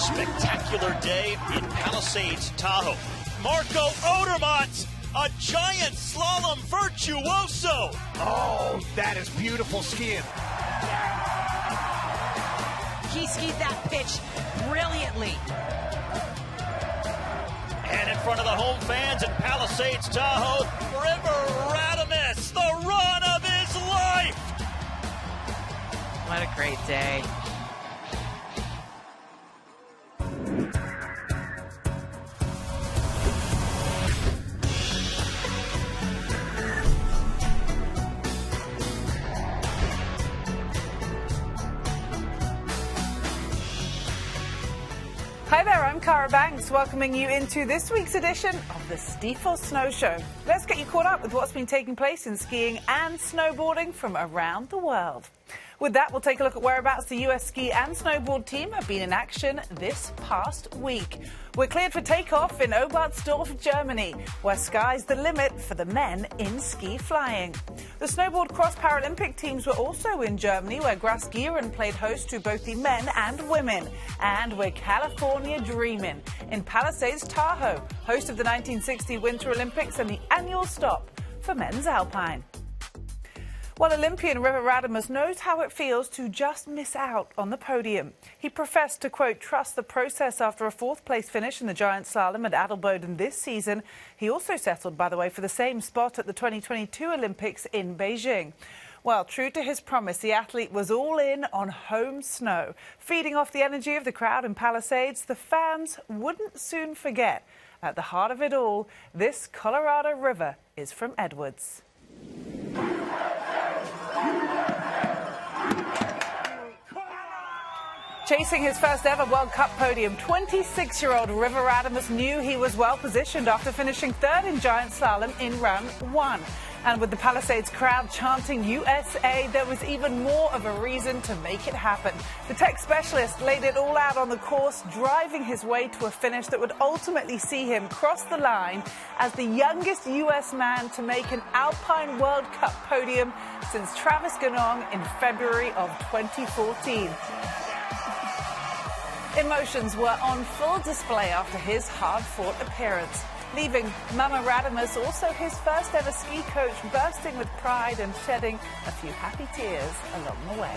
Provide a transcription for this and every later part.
Spectacular day in Palisades-Tahoe. Marco Odermatt, a giant slalom virtuoso. Oh, that is beautiful skiing. He skied that pitch brilliantly. And in front of the home fans in Palisades-Tahoe, Radamus, the run of his life. What a great day. Hi there, I'm Cara Banks, welcoming you into this week's edition of the Stifel Snow Show. Let's get you caught up with what's been taking place in skiing and snowboarding from around the world. With that, we'll take a look at whereabouts the US ski and snowboard team have been in action this past week. We're cleared for takeoff in Oberstdorf, Germany, where sky's the limit for the men in ski flying. The snowboard cross Paralympic teams were also in Germany, where Grasgehren played host to both the men and women. And we're California dreaming in Palisades-Tahoe, host of the 1960 Winter Olympics and the annual stop for men's alpine. Well, Olympian River Radamus knows how it feels to just miss out on the podium. He professed to, quote, trust the process after a fourth-place finish in the giant slalom at Adelboden this season. He also settled, by the way, for the same spot at the 2022 Olympics in Beijing. Well, true to his promise, the athlete was all in on home snow. Feeding off the energy of the crowd in Palisades, the fans wouldn't soon forget. At the heart of it all, this Colorado River is from Edwards. Chasing his first ever World Cup podium, 26-year-old River Radamus knew he was well positioned after finishing third in giant slalom in round one. And with the Palisades crowd chanting USA, there was even more of a reason to make it happen. The tech specialist laid it all out on the course, driving his way to a finish that would ultimately see him cross the line as the youngest US man to make an Alpine World Cup podium since Travis Ganong in February of 2014. Emotions were on full display after his hard-fought appearance, leaving Mama Radamus, also his first ever ski coach, bursting with pride and shedding a few happy tears along the way.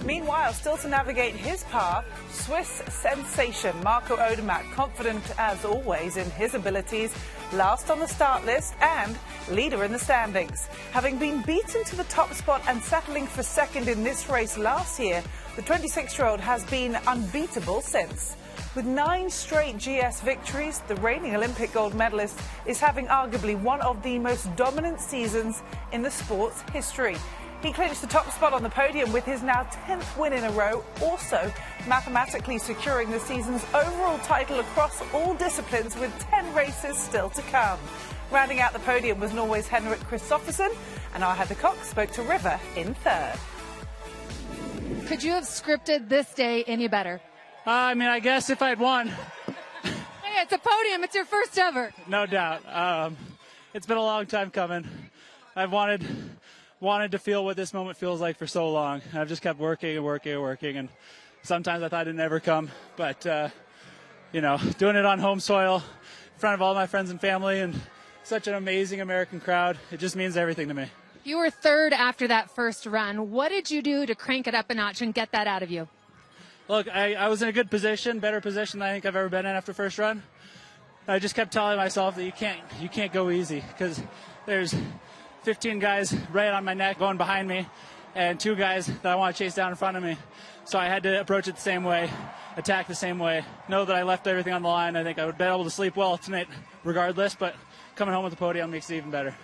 Meanwhile, still to navigate his path, Swiss sensation Marco Odermatt, confident as always in his abilities, last on the start list and leader in the standings. Having been beaten to the top spot and settling for second in this race last year, the 26-year-old has been unbeatable since. With 9 straight GS victories, the reigning Olympic gold medalist is having arguably one of the most dominant seasons in the sport's history. He clinched the top spot on the podium with his now 10th win in a row, also mathematically securing the season's overall title across all disciplines with 10 races still to come. Rounding out the podium was Norway's Henrik Kristoffersen, and our Heather Cox spoke to River in third. Could you have scripted this day any better? I guess if I'd won. Hey, it's a podium. It's your first ever. No doubt. It's been a long time coming. I've wanted to feel what this moment feels like for so long. I've just kept working, and sometimes I thought it'd never come. But, doing it on home soil in front of all my friends and family and such an amazing American crowd, it just means everything to me. You were third after that first run. What did you do to crank it up a notch and get that out of you? Look, I was in a good position, better position than I think I've ever been in after first run. I just kept telling myself that you can't go easy because there's 15 guys right on my neck going behind me and 2 guys that I want to chase down in front of me. So I had to approach it the same way, attack the same way, know that I left everything on the line. I think I would be able to sleep well tonight regardless, but coming home with the podium makes it even better.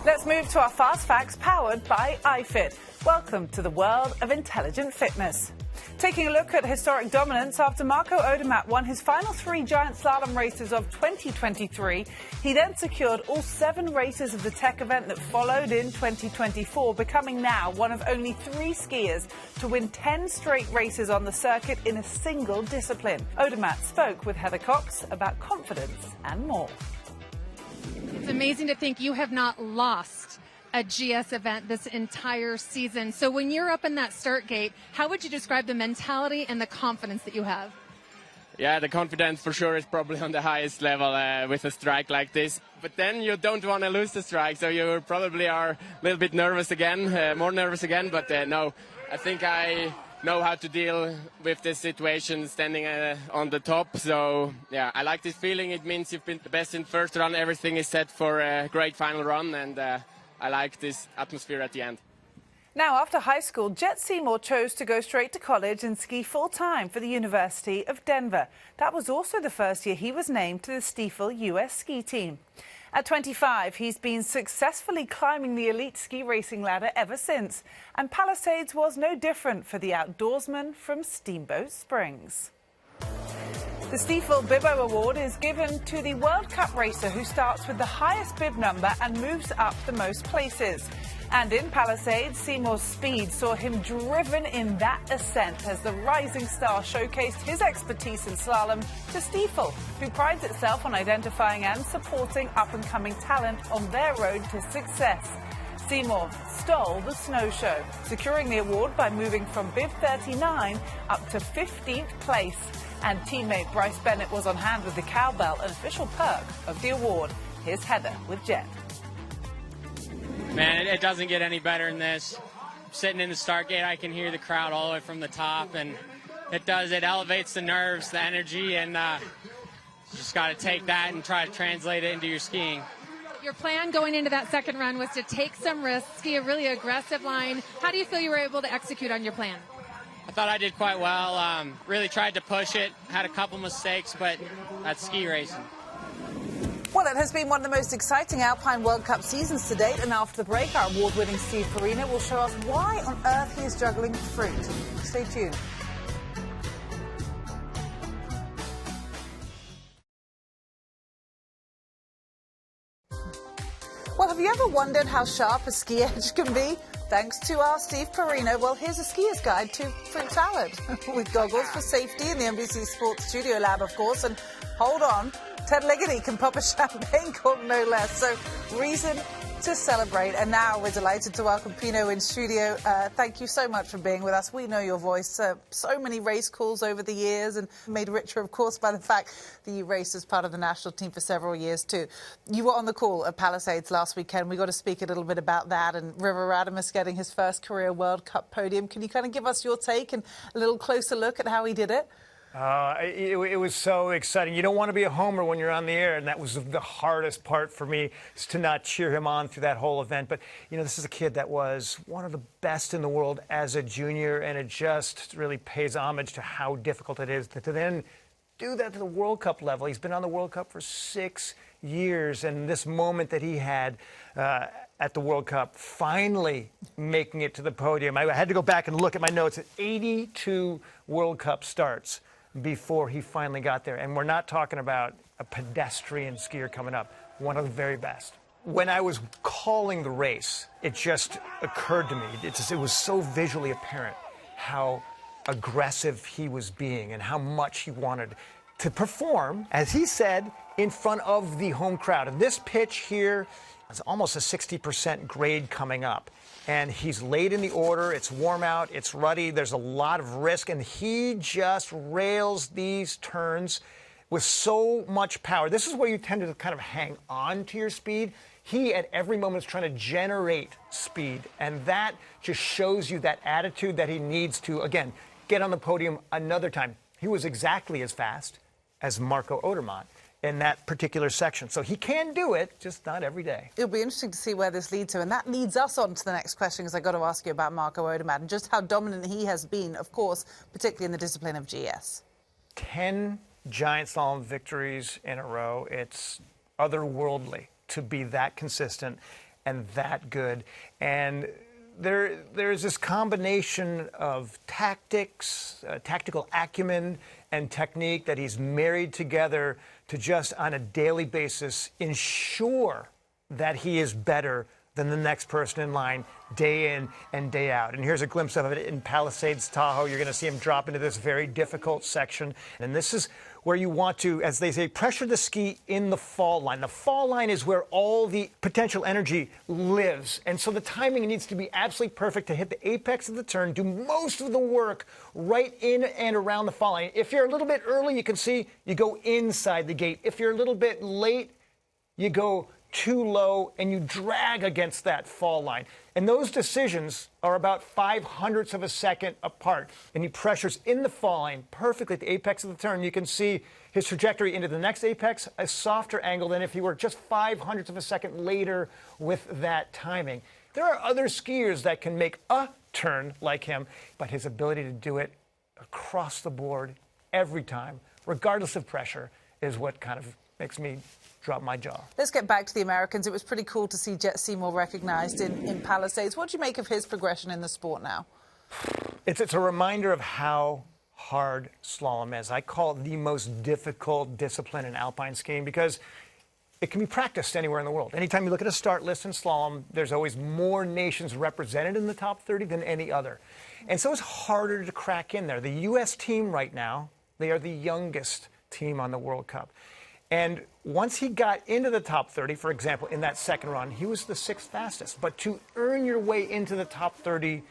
Let's move to our Fast Facts powered by iFit. Welcome to the world of intelligent fitness. Taking a look at historic dominance, after Marco Odermatt won his final 3 giant slalom races of 2023, he then secured all 7 races of the tech event that followed in 2024, becoming now one of only 3 skiers to win 10 straight races on the circuit in a single discipline. Odermatt spoke with Heather Cox about confidence and more. It's amazing to think you have not lost a GS event this entire season. So when you're up in that start gate, how would you describe the mentality and the confidence that you have? Yeah, the confidence for sure is probably on the highest level with a strike like this. But then you don't want to lose the strike, so you probably are a little bit nervous again, more nervous again. But no, I think I know how to deal with this situation standing on the top. So, yeah, I like this feeling. It means you've been the best in first run. Everything is set for a great final run, and I like this atmosphere at the end. Now, after high school, Jessie chose to go straight to college and ski full-time for the University of Denver. That was also the first year he was named to the Stifel US ski team. At 25, he's been successfully climbing the elite ski racing ladder ever since. And Palisades was no different for the outdoorsman from Steamboat Springs. The Stifel Bibbo Award is given to the World Cup racer who starts with the highest bib number and moves up the most places. And in Palisades, Seymour's speed saw him driven in that ascent as the rising star showcased his expertise in slalom to Stifel, who prides itself on identifying and supporting up-and-coming talent on their road to success. Seymour stole the Snow Show, securing the award by moving from bib 39 up to 15th place. And teammate Bryce Bennett was on hand with the cowbell, an official perk of the award. Here's Heather with Jet. Man, it doesn't get any better than this. Sitting in the start gate, I can hear the crowd all the way from the top, and it elevates the nerves, the energy, and you just got to take that and try to translate it into your skiing. Your plan going into that second run was to take some risks, ski a really aggressive line. How do you feel you were able to execute on your plan? I thought I did quite well. Really tried to push it, had a couple mistakes, but that's ski racing. Well, it has been one of the most exciting Alpine World Cup seasons to date, and after the break, our award-winning Steve Porino will show us why on earth he is juggling fruit. Stay tuned. Well, have you ever wondered how sharp a ski edge can be? Thanks to our Steve Porino. Well, here's a skier's guide to fruit salad with goggles for safety in the NBC Sports Studio Lab, of course. And hold on, Ted Ligety can pop a champagne cork, no less. So, reason to celebrate. And now we're delighted to welcome Pino in studio. Thank you so much for being with us. We know your voice. So many race calls over the years, and made richer, of course, by the fact that you raced as part of the national team for several years, too. You were on the call at Palisades last weekend. We got to speak a little bit about that, and River Radamus getting his first career World Cup podium. Can you kind of give us your take and a little closer look at how he did it? It was so exciting. You don't want to be a homer when you're on the air, and that was the hardest part for me, is to not cheer him on through that whole event. But, you know, this is a kid that was one of the best in the world as a junior, and it just really pays homage to how difficult it is to then do that to the World Cup level. He's been on the World Cup for 6 years, and this moment that he had at the World Cup, finally making it to the podium. I had to go back and look at my notes. At 82 World Cup starts before he finally got there. And we're not talking about a pedestrian skier coming up, one of the very best. When I was calling the race, it just occurred to me, it was so visually apparent how aggressive he was being and how much he wanted to perform, as he said, in front of the home crowd. And this pitch here is almost a 60% grade coming up. And he's late in the order, it's warm out, it's ruddy, there's a lot of risk, and he just rails these turns with so much power. This is where you tend to kind of hang on to your speed. He, at every moment, is trying to generate speed, and that just shows you that attitude that he needs to, again, get on the podium another time. He was exactly as fast as Marco Odermatt in that particular section. So he can do it, just not every day. It'll be interesting to see where this leads to, and that leads us on to the next question, because I've got to ask you about Marco Odermatt and just how dominant he has been, of course, particularly in the discipline of GS. 10 giant slalom victories in a row. It's otherworldly to be that consistent and that good. And there's this combination of tactics, tactical acumen, and technique that he's married together to just on a daily basis ensure that he is better than the next person in line, day in and day out. And here's a glimpse of it in Palisades-Tahoe. You're going to see him drop into this very difficult section. And this is where you want to, as they say, pressure the ski in the fall line. The fall line is where all the potential energy lives. And so the timing needs to be absolutely perfect to hit the apex of the turn, do most of the work right in and around the fall line. If you're a little bit early, you can see you go inside the gate. If you're a little bit late, you go too low and you drag against that fall line. And those decisions are about 0.05 of a second apart. And he pressures in the fall line perfectly at the apex of the turn. You can see his trajectory into the next apex, a softer angle than if he were just 0.05 of a second later with that timing. There are other skiers that can make a turn like him, but his ability to do it across the board every time, regardless of pressure, is what kind of makes me drop my jaw. Let's get back to the Americans. It was pretty cool to see Jessie more recognised in Palisades. What do you make of his progression in the sport now? It's a reminder of how hard slalom is. I call it the most difficult discipline in alpine skiing because it can be practiced anywhere in the world. Anytime you look at a start list in slalom, there's always more nations represented in the top 30 than any other. And so it's harder to crack in there. The U.S. team right now, they are the youngest team on the World Cup. And once he got into the top 30, for example, in that second run, he was the 6th fastest. But to earn your way into the top 30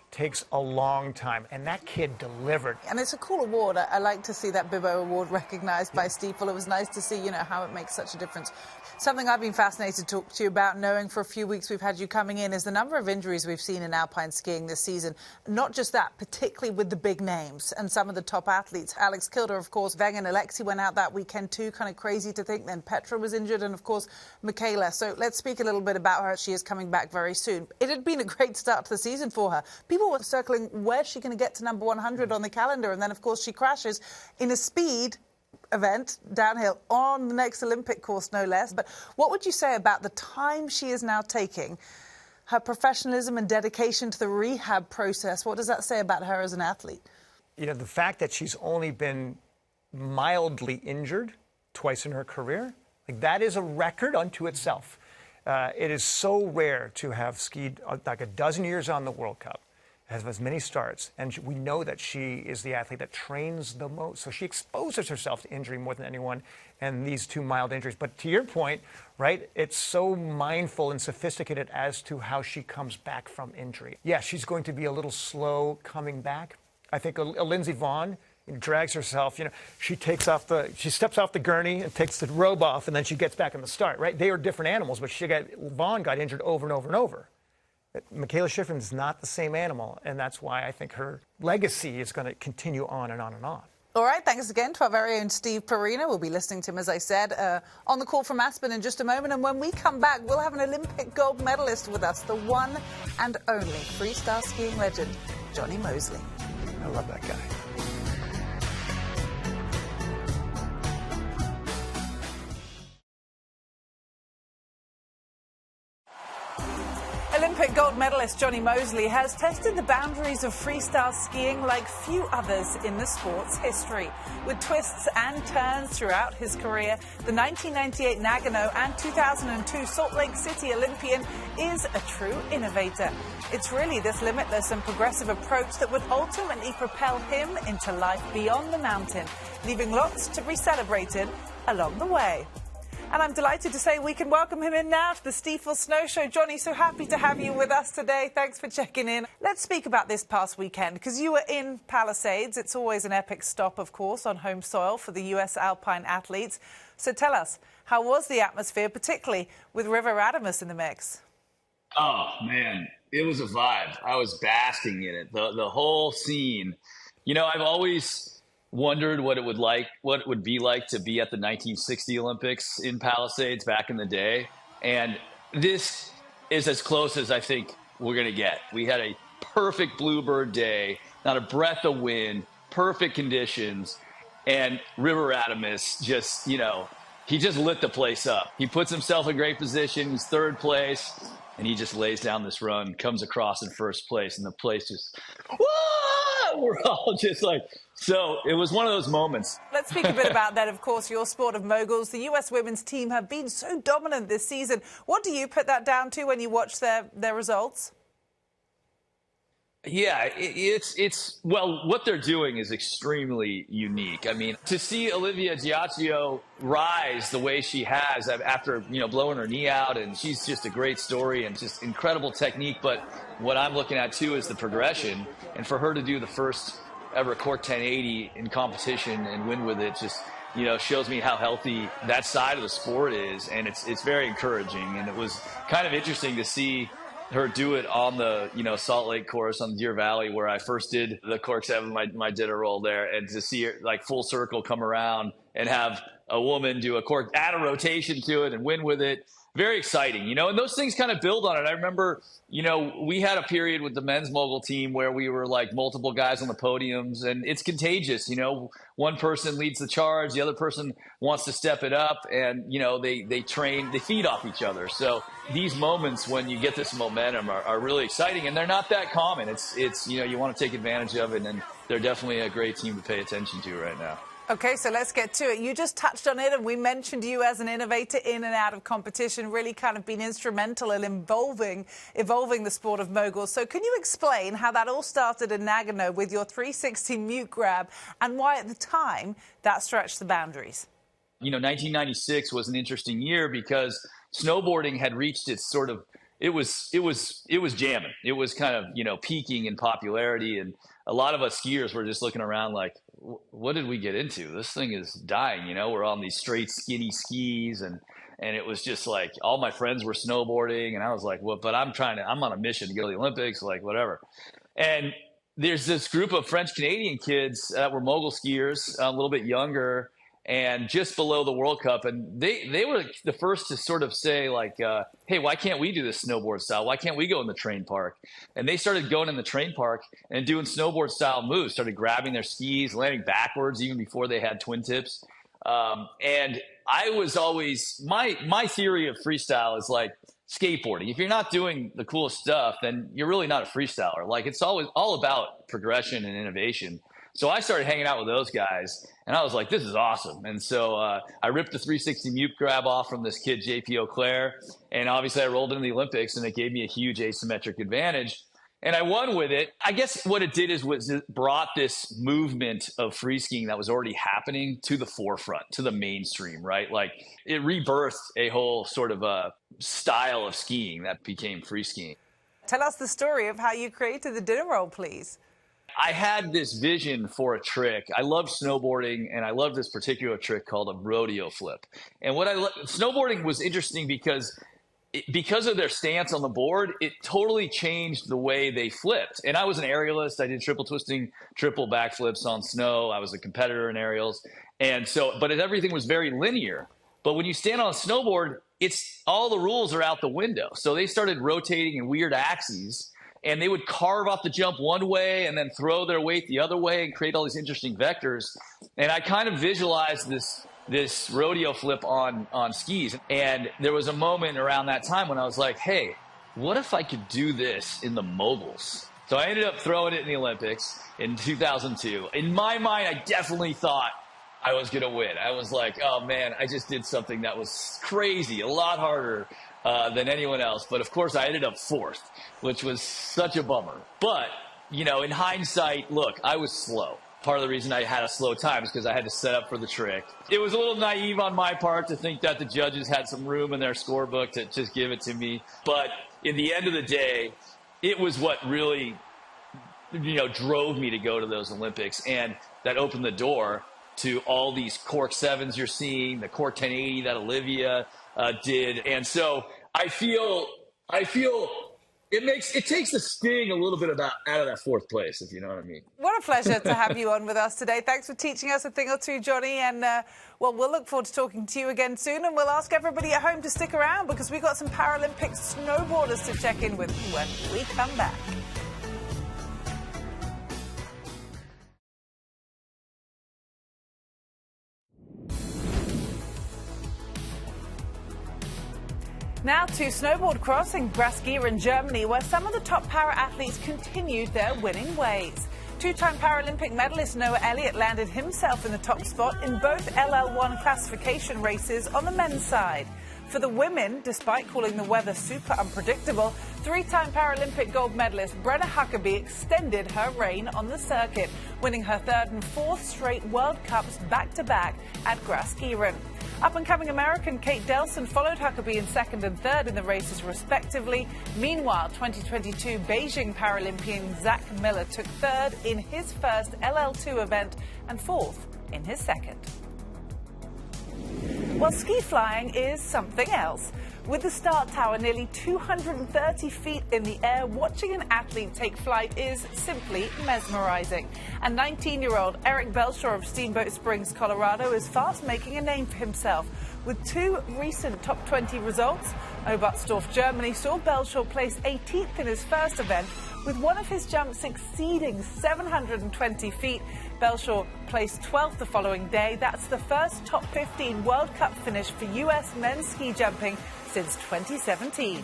takes a long time. And that kid delivered. And it's a cool award. I like to see that Bibbo Award recognized by Stifel. It was nice to see, how it makes such a difference. Something I've been fascinated to talk to you about, knowing for a few weeks we've had you coming in, is the number of injuries we've seen in alpine skiing this season. Not just that, particularly with the big names and some of the top athletes. Alex Kilder, of course, Veng and Alexi went out that weekend too, kind of crazy to think. Then Petra was injured, and of course, Mikaela. So let's speak a little bit about her. She is coming back very soon. It had been a great start to the season for her. People were circling, where's she going to get to number 100 on the calendar? And then, of course, she crashes in a speed event downhill on the next Olympic course, no less. But what would you say about the time she is now taking, her professionalism and dedication to the rehab process? What does that say about her as an athlete? The fact that she's only been mildly injured twice in her career, that is a record unto itself. It is so rare to have skied like a dozen years on the World Cup, has as many starts, and we know that she is the athlete that trains the most. So she exposes herself to injury more than anyone, and these two mild injuries. But to your point, right, it's so mindful and sophisticated as to how she comes back from injury. Yeah, she's going to be a little slow coming back. I think Lindsey Vonn drags herself, she steps off the gurney and takes the robe off, and then she gets back in the start, right? They are different animals, but Vonn got injured over and over and over. Mikaela Shiffrin is not the same animal, and that's why I think her legacy is going to continue on and on and on. All right, thanks again to our very own Steve Porino. We'll be listening to him, as I said, on the call from Aspen in just a moment. And when we come back, we'll have an Olympic gold medalist with us, the one and only freestyle skiing legend, Jonny Moseley. I love that guy. Olympic gold medalist Jonny Moseley has tested the boundaries of freestyle skiing like few others in the sport's history. With twists and turns throughout his career, the 1998 Nagano and 2002 Salt Lake City Olympian is a true innovator. It's really this limitless and progressive approach that would ultimately propel him into life beyond the mountain, leaving lots to be celebrated along the way. And I'm delighted to say we can welcome him in now to the Stifel Snow Show. Jonny, so happy to have you with us today. Thanks for checking in. Let's speak about this past weekend, because you were in Palisades. It's always an epic stop, of course, on home soil for the U.S. alpine athletes. So tell us, how was the atmosphere, particularly with River Radamus in the mix? Oh, man, it was a vibe. I was basking in it. The whole scene. I've always wondered what it would be like to be at the 1960 Olympics in Palisades back in the day. And this is as close as I think we're going to get. We had a perfect bluebird day, not a breath of wind, perfect conditions. And River Radamus just, he just lit the place up. He puts himself in great position. He's third place. And he just lays down this run, comes across in first place. And the place just, whoa! we're all just like, so it was one of those moments. Let's speak a bit about that, of course, your sport of moguls. The US women's team have been so dominant this season. What do you put that down to when you watch their results? Yeah, it's well, what they're doing is extremely unique. I mean, to see Olivia Giacchio rise the way she has after, blowing her knee out, and she's just a great story and just incredible technique. But what I'm looking at, too, is the progression. And for her to do the first ever cork 1080 in competition and win with it just, shows me how healthy that side of the sport is. And it's very encouraging. And it was kind of interesting to see her do it on the, Salt Lake course on Deer Valley, where I first did the cork 7, my ditto roll there, and to see her like full circle come around and have a woman do a cork, add a rotation to it and win with it. Very exciting, and those things kind of build on it. I remember, we had a period with the men's mogul team where we were like multiple guys on the podiums, and it's contagious. One person leads the charge, the other person wants to step it up, and, they train, they feed off each other. So these moments when you get this momentum are really exciting, and they're not that common. It's you want to take advantage of it, and they're definitely a great team to pay attention to right now. Okay, so let's get to it. You just touched on it, and we mentioned you as an innovator in and out of competition, really kind of been instrumental in evolving the sport of moguls. So can you explain how that all started in Nagano with your 360 mute grab, and why at the time that stretched the boundaries? 1996 was an interesting year because snowboarding had reached its sort of, it was jamming. It was kind of, peaking in popularity, and a lot of us skiers were just looking around like, what did we get into? This thing is dying. We're on these straight skinny skis, and it was just like all my friends were snowboarding, and I was like, well, but I'm on a mission to go to the Olympics, like whatever. And there's this group of French Canadian kids that were mogul skiers, a little bit younger, and just below the World Cup. And they were the first to sort of say like, hey, why can't we do this snowboard style? Why can't we go in the train park? And they started going in the train park and doing snowboard style moves, started grabbing their skis, landing backwards even before they had twin tips. And I was always, my theory of freestyle is like skateboarding. If you're not doing the coolest stuff, then you're really not a freestyler. Like it's always all about progression and innovation. So I started hanging out with those guys, and I was like, this is awesome. And so I ripped the 360 mute grab off from this kid, JP Auclair, and obviously I rolled into the Olympics, and it gave me a huge asymmetric advantage. And I won with it. I guess what it did was it brought this movement of free skiing that was already happening to the forefront, to the mainstream, right? Like it rebirthed a whole sort of a style of skiing that became free skiing. Tell us the story of how you created the dinner roll, please. I had this vision for a trick. I love snowboarding, and I love this particular trick called a rodeo flip. And snowboarding was interesting because of their stance on the board, it totally changed the way they flipped. And I was an aerialist. I did triple twisting, triple backflips on snow. I was a competitor in aerials. And so, but everything was very linear. But when you stand on a snowboard, all the rules are out the window. So they started rotating in weird axes, and they would carve off the jump one way and then throw their weight the other way and create all these interesting vectors. And I kind of visualized this rodeo flip on skis. And there was a moment around that time when I was like, hey, what if I could do this in the moguls? So I ended up throwing it in the Olympics in 2002. In my mind, I definitely thought I was going to win. I was like, oh man, I just did something that was crazy, a lot harder than anyone else. But of course I ended up fourth, which was such a bummer. But, in hindsight, look, I was slow. Part of the reason I had a slow time is because I had to set up for the trick. It was a little naive on my part to think that the judges had some room in their scorebook to just give it to me. But in the end of the day, it was what really, drove me to go to those Olympics. And that opened the door to all these cork 7s you're seeing, the cork 1080 that Olivia did. And so I feel it takes the sting a little bit out of that fourth place, if you know what I mean. What a pleasure to have you on with us today. Thanks for teaching us a thing or two, Jonny. And, we'll look forward to talking to you again soon. And we'll ask everybody at home to stick around because we've got some Paralympic snowboarders to check in with when we come back. Now to snowboard cross in Grasgehren, Germany, where some of the top para athletes continued their winning ways. Two-time Paralympic medalist Noah Elliott landed himself in the top spot in both LL1 classification races on the men's side. For the women, despite calling the weather super unpredictable, three-time Paralympic gold medalist Brenna Huckabee extended her reign on the circuit, winning her third and fourth straight World Cups back-to-back at Grasgehren. Up-and-coming American Kate Delson followed Huckabee in second and third in the races respectively. Meanwhile, 2022 Beijing Paralympian Zach Miller took third in his first LL2 event and fourth in his second. Well, ski flying is something else. With the start tower nearly 230 feet in the air, watching an athlete take flight is simply mesmerizing. And 19-year-old Eric Belshaw of Steamboat Springs, Colorado, is fast making a name for himself. With two recent top 20 results, Oberstdorf, Germany, saw Belshaw place 18th in his first event, with one of his jumps exceeding 720 feet. Belshaw placed 12th the following day. That's the first top 15 World Cup finish for U.S. men's ski jumping since 2017.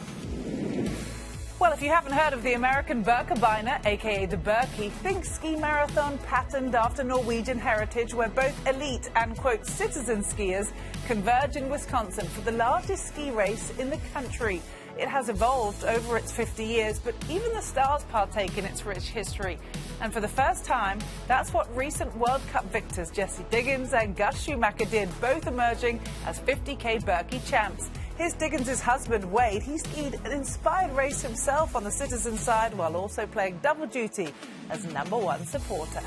Well, if you haven't heard of the American Birkebeiner, aka the Birkie, think ski marathon patterned after Norwegian heritage, where both elite and, quote, citizen skiers converge in Wisconsin for the largest ski race in the country. It has evolved over its 50 years, but even the stars partake in its rich history. And for the first time, that's what recent World Cup victors Jessie Diggins and Schumacher did, both emerging as 50K Birkie champs. Here's Diggins' husband, Wade. He skied an inspired race himself on the citizen side while also playing double duty as #1 supporter.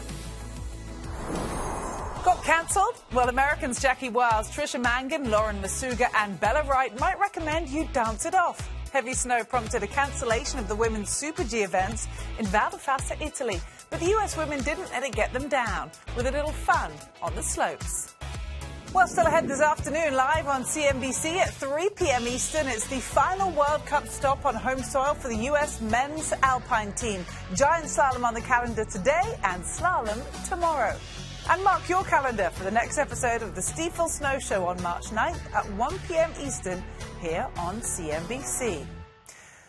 Got cancelled? Well, Americans Jackie Wiles, Trisha Mangan, Lauren Masuga and Bella Wright might recommend you dance it off. Heavy snow prompted a cancellation of the women's Super G events in Val di Fassa, Italy. But the US women didn't let it get them down, with a little fun on the slopes. Well, still ahead this afternoon, live on CNBC at 3 p.m. Eastern, it's the final World Cup stop on home soil for the U.S. men's alpine team. Giant slalom on the calendar today and slalom tomorrow. And mark your calendar for the next episode of the Stifel Snow Show on March 9th at 1 p.m. Eastern here on CNBC.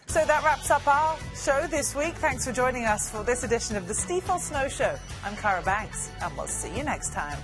So that wraps up our show this week. Thanks for joining us for this edition of the Stifel Snow Show. I'm Cara Banks, and we'll see you next time.